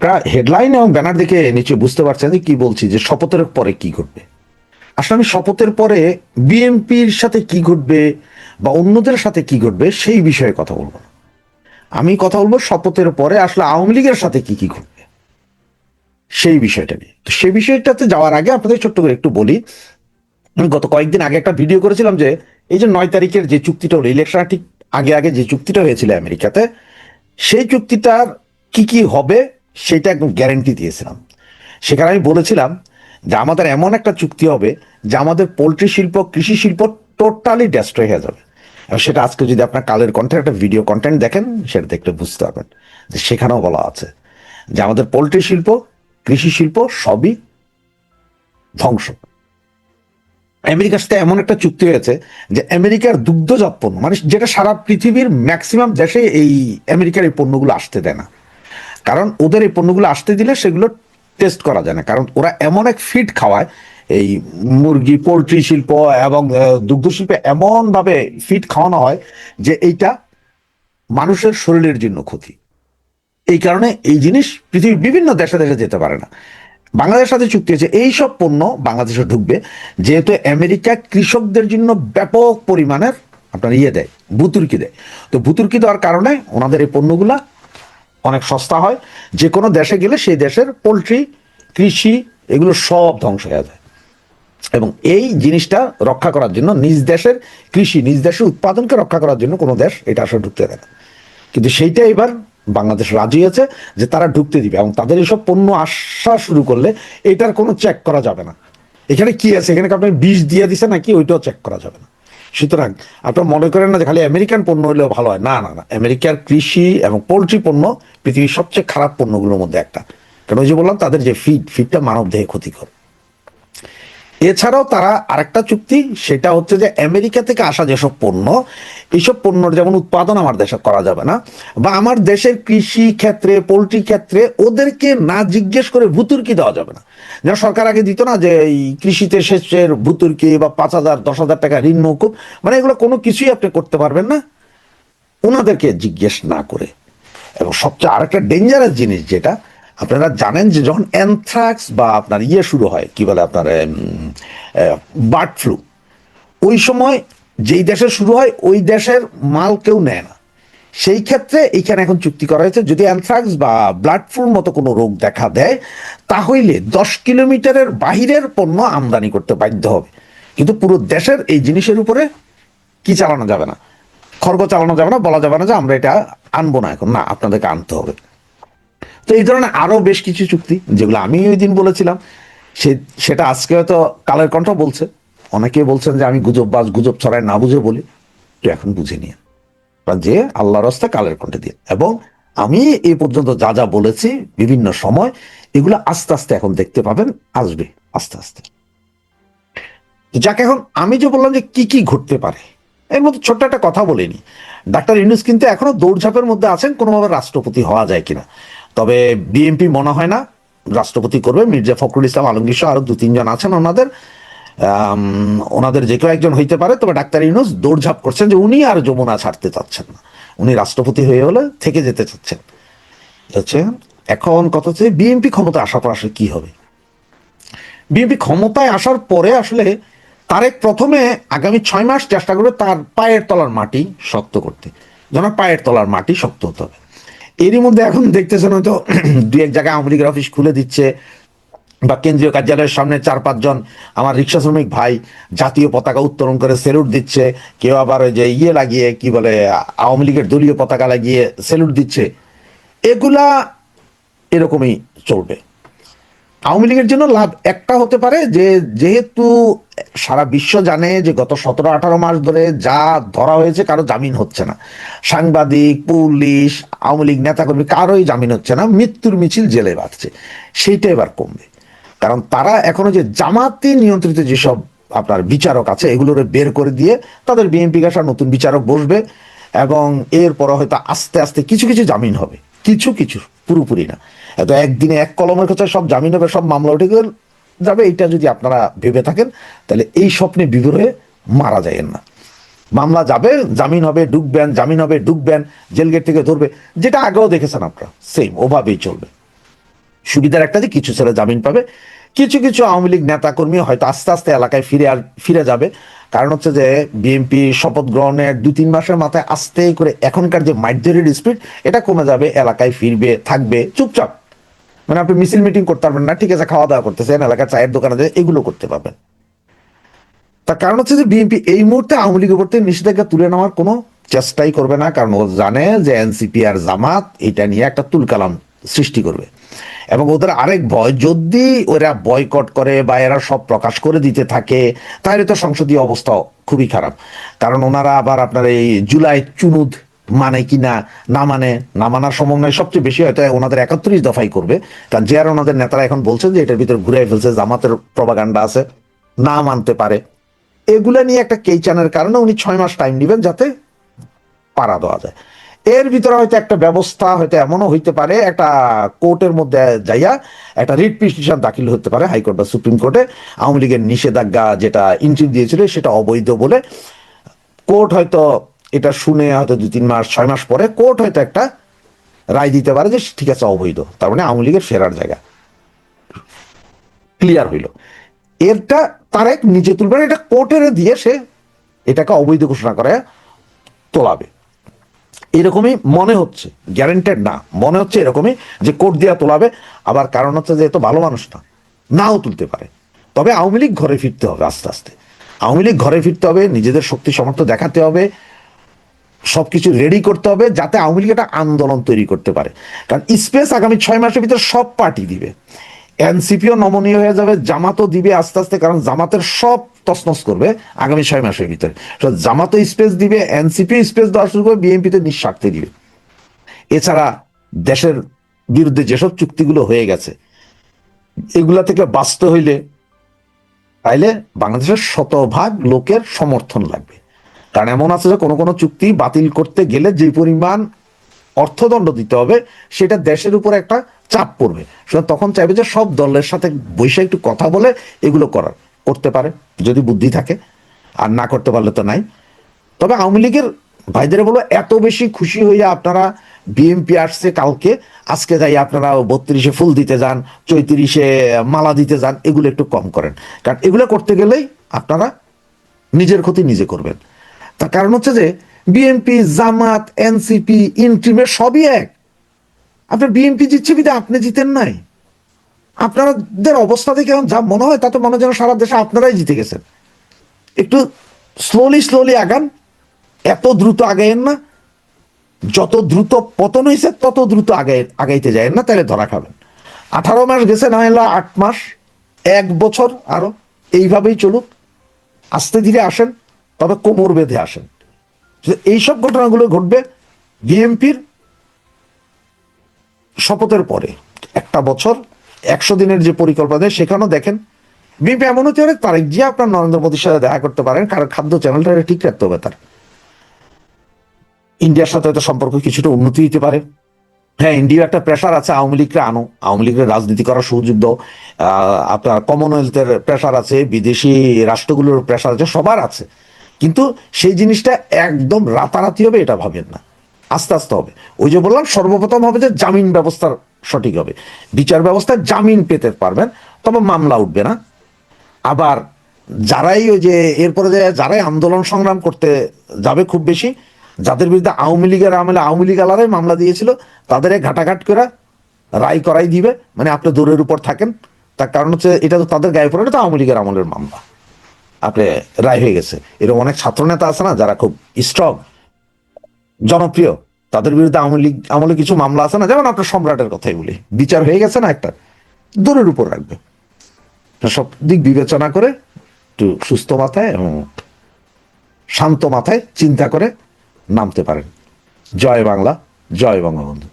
আপনারা হেডলাইন এবং ব্যানার দেখে নিচে বুঝতে পারছেন যে কি বলছি, যে শপথের পরে কি ঘটবে। আসলে আমি শপথের পরে বিএনপির সাথে কি ঘটবে বা অন্যদের সাথে কি ঘটবে সেই বিষয়ে কথা বলবো না। আমি কথা বলবো শপথের পরে আসলে আওয়ামী লীগের সাথে কি কি ঘটবে সেই বিষয়টা নিয়ে। তো সেই বিষয়টাতে যাওয়ার আগে আপনাদের ছোট্ট করে একটু বলি, আমি গত কয়েকদিন আগে একটা ভিডিও করেছিলাম যে এই যে 9 তারিখের যে চুক্তিটা হলো, ইলেকশন ঠিক আগে আগে যে চুক্তিটা হয়েছিল আমেরিকাতে, সেই চুক্তিটার কি কি হবে সেটা একদম গ্যারেন্টি দিয়েছিলাম। সেখানে আমি বলেছিলাম যে আমাদের এমন একটা চুক্তি হবে যে আমাদের পোলট্রি শিল্প, কৃষি শিল্প টোটালি ডেস্ট্রয় হয়ে যাবে। এবং সেটা আজকে যদি আপনার কালের কণ্ঠে একটা ভিডিও কন্টেন্ট দেখেন, সেটা দেখলে বুঝতে পারবেন যে সেখানেও বলা আছে যে আমাদের পোলট্রি শিল্প, কৃষি শিল্প সবই ধ্বংস। আমেরিকার সাথে এমন একটা চুক্তি হয়েছে যে আমেরিকার দুগ্ধজাত পণ্য, মানে যেটা সারা পৃথিবীর ম্যাক্সিমাম দেশে এই আমেরিকার এই পণ্যগুলো আসতে দেয় না, কারণ ওদের এই পণ্যগুলো আসতে দিলে সেগুলো টেস্ট করা যায় না, কারণ ওরা এমন এক ফিড খাওয়ায়, এই মুরগি পোলট্রি শিল্প এবং দুগ্ধ শিল্পে এমন ভাবে ফিড খাওয়ানো হয় যে এইটা মানুষের শরীরের জন্য ক্ষতি। এই কারণে এই জিনিস পৃথিবীর বিভিন্ন দেশে দেশে যেতে পারে না। বাংলাদেশের সাথে চুক্তি হয়েছে এই সব পণ্য বাংলাদেশে ঢুকবে, যেহেতু আমেরিকা কৃষকদের জন্য ব্যাপক পরিমাণের আপনার দেয়, ভুতুর্কি দেয়। তো ভুতুর্কি দেওয়ার কারণে ওনাদের এই পণ্যগুলা অনেক সস্তা হয়, যে কোনো দেশে গেলে সেই দেশের পোলট্রি, কৃষি এগুলো সব ধ্বংস হয়ে যায়। এবং এই জিনিসটা রক্ষা করার জন্য নিজ দেশের কৃষি, নিজ দেশের উৎপাদনকে রক্ষা করার জন্য কোনো দেশ এটা আসলে ঢুকতে দেয় না। কিন্তু সেইটা এবার বাংলাদেশ রাজি আছে যে তারা ঢুকতে দিবে, এবং তাদের এইসব পণ্য আসা শুরু করলে এটার কোনো চেক করা যাবে না। এখানে কি আছে, এখানে আপনি বিষ দিয়ে দিছে নাকি ওইটাও চেক করা যাবে না। সুতরাং আপনারা মনে করেন না যে খালি আমেরিকান পণ্য হলেও ভালো হয়, না না না, আমেরিকার কৃষি এবং পোলট্রি পণ্য পৃথিবীর সবচেয়ে খারাপ পণ্যগুলোর মধ্যে একটা। কারণ ওই যে বললাম তাদের যে ফিডটা মানব দেহে ক্ষতিকর। এছাড়াও তারা আরেকটা চুক্তি, সেটা হচ্ছে যে আমেরিকা থেকে আসা যেসব পণ্য, এইসব পণ্যর যেমন উৎপাদন আমার দেশে করা যাবে না, বা আমার দেশের কৃষি ক্ষেত্রে পোলট্রি ক্ষেত্রে ওদেরকে না জিজ্ঞেস করে ভুতুর্কি দেওয়া যাবে না। যেন সরকার আগে দিত না যে এই কৃষিতে সেচের ভুতুর্কি বা 5,000 10,000 টাকা ঋণ মৌকুব, মানে এগুলো কোনো কিছুই আপনি করতে পারবেন না ওনাদেরকে জিজ্ঞেস না করে। এবং সবচেয়ে আরেকটা ডেঞ্জারাস জিনিস যেটা আপনারা জানেন, যে যখন অ্যানথ্রাক্স বা আপনার শুরু হয়, কি বলে আপনার বার্ড ফ্লু, ওই সময় যেই দেশে শুরু হয় ওই দেশের মাল কেউ নেয় না। সেই ক্ষেত্রে এইখানে এখন চুক্তি করা হয়েছে, যদি অ্যানথ্রাক্স বা ব্লাড ফ্লুর মতো কোনো রোগ দেখা দেয়, তাহলে 10 কিলোমিটারের বাহিরের পণ্য আমদানি করতে বাধ্য হবে। কিন্তু পুরো দেশের এই জিনিসের উপরে কি চালানো যাবে না, খর্গ চালানো যাবে না, বলা যাবে না যে আমরা এটা আনবো না, এখন না, আপনাদেরকে আনতে হবে। তো এই ধরনের আরো বেশ কিছু চুক্তি যেগুলো আমি ওই দিন বলেছিলাম, সেটা আজকে হয়তো কালের কণ্ঠ বলছে, অনেকে বলছেন যে আমি গুজববাজ, গুজব ছড়ায় না বুঝে বলি। তো এখন বুঝে নিয়ে যে আল্লাহর রাস্তা কালের কণ্ঠে দিয়ে, এবং আমি এই পর্যন্ত যা যা বলেছি বিভিন্ন সময়, এগুলো আস্তে আস্তে এখন দেখতে পাবেন, আসবে আস্তে আস্তে। যাকে এখন আমি যে বললাম যে কি কি ঘটতে পারে, এর মধ্যে ছোট্ট একটা কথা বলিনি। ডাক্তার ইউনূস কিন্তু এখনো দৌড়ঝাঁপের মধ্যে আছেন কোনোভাবে রাষ্ট্রপতি হওয়া যায় কিনা। তবে বিএনপি মনে হয় না রাষ্ট্রপতি করবে। মির্জা ফখরুল ইসলাম আলমগীর সহ আরো 2-3 জন আছেন ওনাদের যে কেউ একজন হইতে পারে। তবে ডাক্তার ইউনূস দৌড়ঝাঁপ করছেন যে উনি আর যমুনা ছাড়তে চাচ্ছেন না, উনি রাষ্ট্রপতি হয়ে হলে থেকে যেতে চাচ্ছেন। হচ্ছে এখন কথা হচ্ছে বিএনপি ক্ষমতা আসার পর আসলে কি হবে। বিএনপি ক্ষমতায় আসার পরে আসলে তারেক প্রথমে আগামী 6 মাস চেষ্টা করবে তার পায়ের তলার মাটি শক্ত করতে, যেন পায়ের তলার মাটি শক্ত হতে হবে। এরই মধ্যে এখন দেখতেছেন হয়তো 2-1 জায়গায় আওয়ামী লীগের অফিস খুলে দিচ্ছে, বা কেন্দ্রীয় কার্যালয়ের সামনে 4-5 জন আমার রিক্সা শ্রমিক ভাই জাতীয় পতাকা উত্তোলন করে স্যালুট দিচ্ছে। কেউ আবার ওই যে লাগিয়ে, কি বলে, আওয়ামী লীগের দলীয় পতাকা লাগিয়ে স্যালুট দিচ্ছে। এগুলা এরকমই চলবে। আওয়ামী লীগের জন্য লাভ একটা হতে পারে যে, যেহেতু সারা বিশ্ব জানে যে গত 17-18 মাস ধরে যা ধরা হয়েছে কারো জামিন হচ্ছে না, সাংবাদিক, পুলিশ, আওয়ামী লীগ নেতাকর্মী কারোই জামিন হচ্ছে না, মৃত্যুর মিছিল জেলে বাঁধছে, সেইটা এবার কমবে। কারণ তারা এখনো যে জামাতি নিয়ন্ত্রিত যেসব আপনার বিচারক আছে এগুলোরে বের করে দিয়ে তাদের বিএনপি গাছা নতুন বিচারক বসবে, এবং এরপর হয়তো আস্তে আস্তে কিছু কিছু জামিন হবে, কিছু কিছু, পুরোপুরি না। এত একদিনে এক কলমের কথা সব জামিন হবে, সব মামলা উঠে যাবে, এটা যদি আপনারা ভেবে থাকেন তাহলে এই স্বপ্নে বিভোর হয়ে মারা যায়েন না। মামলা যাবে, জামিন হবে, ঢুকবেন, জামিন হবে, ঢুকবেন, জেল গেট থেকে ধরবে, যেটা আগেও দেখেছেন আপনারা, সেম ওভাবেই চলবে। সুবিধার একটা যে কিছু ছেলে জামিন পাবে, কিছু কিছু আওয়ামী লীগ নেতাকর্মী হয়তো আস্তে আস্তে এলাকায় ফিরে যাবে। কারণ হচ্ছে যে বিএনপি শপথ গ্রহণের 2-3 মাসের মাথায় আস্তে করে এখনকার যে মাইন্ডের স্পিড এটা কমে যাবে, এলাকায় ফিরবে, থাকবে চুপচাপ। মানে আপনি মিছিল মিটিং করতে পারবেন না, ঠিক আছে, খাওয়া দাওয়া করতেছেন, এলাকার চায়ের দোকানে এগুলো করতে পারবেন। তার কারণ হচ্ছে যে বিএনপি এই মুহূর্তে আওয়ামী লীগের উপর থেকে নিষেধাজ্ঞা তুলে নেওয়ার কোনো চেষ্টাই করবে না, কারণ ও জানে যে এনসিপি আর জামাত এটা নিয়ে একটা তুলকালাম সৃষ্টি করবে। এবং ওদের আরেক ভয়, যদি ওরা বয়কট করে বা এরা সব প্রকাশ করে দিতে থাকে তাহলে তো সংসদীয় অবস্থা খুবই খারাপ। কারণ ওনারা আবার আপনার এই জুলাই চুনুদ মানে কি না মানে, না মানার সম্ভাবনা সবচেয়ে বেশি হয়তো ওনাদের 71 দফাই করবে। কারণ যে আর ওনাদের নেতারা এখন বলছেন যে এটার ভিতরে ঘুরে ফেলছে, জামাতের প্রপাগান্ডা আছে, না মানতে পারে। এগুলা নিয়ে একটা কেইচানের কারণে উনি 6 মাস টাইম নেবেন যাতে পাড়া দেওয়া যায়। এর ভিতরে হয়তো একটা ব্যবস্থা হয়তো এমনও হইতে পারে, একটা কোর্টের মধ্যে যাইয়া একটা রিট পিটিশন দাখিল হতে পারে হাইকোর্ট বা সুপ্রিম কোর্টে, আওয়ামী লীগের নিষেধাজ্ঞা যেটা ইন্ট্রি দিয়েছিল সেটা অবৈধ বলে। কোর্ট হয়তো এটা শুনে হয়তো 2-3 মাস 6 মাস পরে কোর্ট হয়তো একটা রায় দিতে পারে যে ঠিক আছে অবৈধ, তার মানে আওয়ামী লীগের ফেরার জায়গা ক্লিয়ার হইল। এরটা তারেক নিচে তুলবেন, এটা কোর্টের দিয়ে সে এটাকে অবৈধ ঘোষণা করে তোলাবে, এরকমই মনে হচ্ছে, গ্যারেন্টেড না, মনে হচ্ছে এরকমই যে কোর্ট দিয়া তোলাবে। আবার কারণ হচ্ছে যে এত ভালো মানুষ না, নাও তুলতে পারে। তবে আওয়ামী লীগ ঘরে ফিরতে হবে আস্তে আস্তে, আওয়ামী লীগ ঘরে ফিরতে হবে, নিজেদের শক্তি সামর্থ্য দেখাতে হবে, সবকিছু রেডি করতে হবে যাতে আওয়ামী লীগ একটা আন্দোলন তৈরি করতে পারে। কারণ স্পেস আগামী 6 মাসের ভিতরে সব পার্টি দিবে, এনসিপিও নমনীয় হয়ে যাবে, জামাতও দিবে আস্তে আস্তে, কারণ জামাতের সব তছনছ করবে আগামী 6 মাসের ভিতরে। জামাতও স্পেস দিবে, এনসিপিও স্পেস দেওয়া শুরু করবে, বিএনপি তো নিঃস্বার্থে দিবে। এছাড়া দেশের বিরুদ্ধে যেসব চুক্তিগুলো হয়ে গেছে এগুলা থেকে বাঁচতে হইলে তাইলে বাংলাদেশের 100% লোকের সমর্থন লাগবে। কারণ এমন আছে যে কোনো কোনো চুক্তি বাতিল করতে গেলে যে পরিমাণ অর্থদণ্ড দিতে হবে সেটা দেশের উপর একটা চাপ পড়বে। তখন চাইবে যে সব দলের সাথে বসে একটু কথা বলে এগুলো করতে পারে যদি বুদ্ধি থাকে, আর না করতে পারলে তো নাই। তবে আওয়ামী লীগের ভাইদের বলো এত বেশি খুশি হইয়া আপনারা বিএনপি আসছে কালকে, আজকে যাই আপনারা 32-এ ফুল দিতে যান, 34-এ মালা দিতে যান, এগুলো একটু কম করেন। কারণ এগুলো করতে গেলেই আপনারা নিজের ক্ষতি নিজে করবেন। তার কারণ হচ্ছে যে বিএনপি, জামাত, এনসিপি, ইন্ট্রিমের সবই এক। আপনার বিএনপি জিতছে বিধে আপনি জিতেন নাই। আপনাদের অবস্থা থেকে এখন যা মনে হয় তাতে মনে হয় যেন সারা দেশে আপনারাই জিতে গেছেন। একটু স্লোলি আগান, এত দ্রুত আগাইয়েন না। যত দ্রুত পতন হয়েছে তত দ্রুত আগাইতে যায় না, তাহলে ধরা খাবেন। 18 মাস গেছে, না হলে 8 মাস, 1 বছর আরো এইভাবেই চলুক। আস্তে ধীরে আসেন, তবে কোমর বেঁধে আসেন। এইসব ঘটনাগুলো ঘটবে বিএনপির শপথের পরে। 1 বছর 100 দিনের যে পরিকল্পনা সেখানেও দেখেন বিএনপি এমন হতে পারে তারেক জিয়া আপনার নরেন্দ্র মোদীর সাথে দেখা করতে পারেন, কারণ খাদ্য চ্যানেলটা ঠিক রাখতে হবে তার। ইন্ডিয়ার সাথে হয়তো সম্পর্ক কিছুটা উন্নতি হতে পারে। হ্যাঁ, ইন্ডিয়ার একটা প্রেশার আছে, আওয়ামী লীগকে আনো, আওয়ামী লীগের রাজনীতি করার সুযোগ দাও। আপনার কমনওয়েলথের প্রেশার আছে, বিদেশি রাষ্ট্রগুলোর প্রেশার আছে, সবার আছে। কিন্তু সেই জিনিসটা একদম রাতারাতি হবে এটা ভাবেন না, আস্তে আস্তে হবে। ওই যে বললাম সর্বপ্রথম হবে যে জামিন ব্যবস্থার সঠিক হবে, বিচার ব্যবস্থায় জামিন পেতে পারবেন, তবে মামলা উঠবে না। আবার যারাই ওই যে এরপরে যে যারাই আন্দোলন সংগ্রাম করতে যাবে খুব বেশি, যাদের বিরুদ্ধে আওয়ামী লীগের আমলে আওয়ামী লীগ আলারাই মামলা দিয়েছিল তাদের ঘাটাঘাট করে রায় করাই দিবে, মানে আপনি দৌড়ের উপর থাকেন। তার কারণ হচ্ছে এটা তো তাদের গায়ে পড়ে, তো আওয়ামী লীগের আমলের মামলা আপনি রায় হয়ে গেছে। এরকম অনেক ছাত্র নেতা আছে না যারা খুব স্ট্রং, জনপ্রিয়, তাদের বিরুদ্ধে আওয়ামী লীগ আমলে কিছু মামলা আছে না, যেমন আপনার সম্রাটের কথাই বলি, বিচার হয়ে গেছে না, একটা দৌড়ের উপর রাখবে। সব দিক বিবেচনা করে একটু সুস্থ মাথায় এবং শান্ত মাথায় চিন্তা করে নামতে পারেন। জয় বাংলা, জয় বঙ্গবন্ধু।